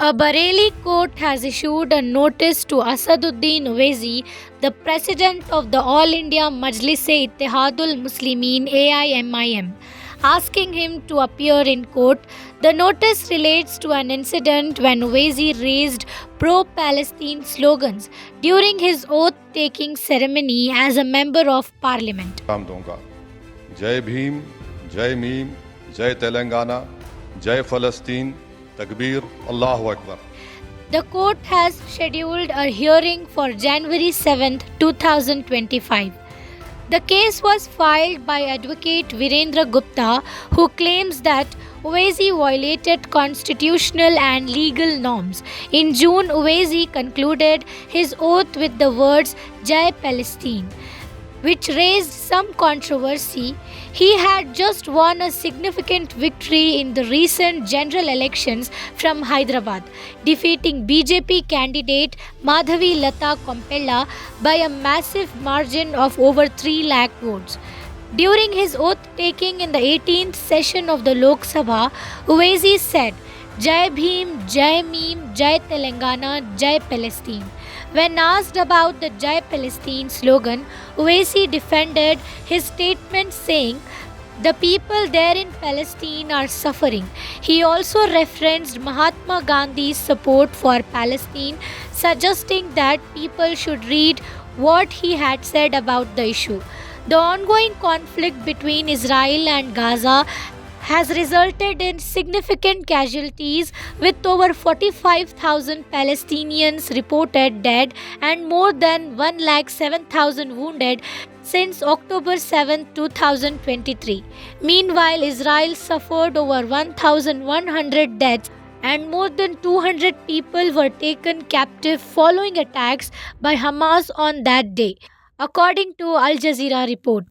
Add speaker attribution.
Speaker 1: A Bareilly court has issued a notice to Asaduddin Owaisi, the president of the All India Majlis-e-Ittihadul Muslimin AIMIM, asking him to appear in court. The notice relates to an incident when Owaisi raised pro-Palestine slogans during his oath-taking ceremony as a member of parliament.
Speaker 2: काम दूंगा। जय भीम, जय meme, जय तेलंगाना, जय फलस्तीन, तकबीर, अल्लाहु Akbar.
Speaker 1: The court has scheduled a hearing for January 7, 2025. The case was filed by Advocate Virendra Gupta, who claims that Owaisi violated constitutional and legal norms. In June, Owaisi concluded his oath with the words Jai Palestine, which raised some controversy. He had just won a significant victory in the recent general elections from Hyderabad, defeating BJP candidate Madhavi Lata Kompella by a massive margin of over 3 lakh votes. During his oath-taking in the 18th session of the Lok Sabha, Owaisi said, Jai Bhim, Jai Meem, Jai Telangana, Jai Palestine. When asked about the Jai Palestine slogan, Owaisi defended his statement saying, the people there in Palestine are suffering. He also referenced Mahatma Gandhi's support for Palestine, suggesting that people should read what he had said about the issue. The ongoing conflict between Israel and Gaza has resulted in significant casualties, with over 45,000 Palestinians reported dead and more than 107,000 wounded since October 7, 2023. Meanwhile, Israel suffered over 1,100 deaths and more than 200 people were taken captive following attacks by Hamas on that day, according to Al Jazeera report.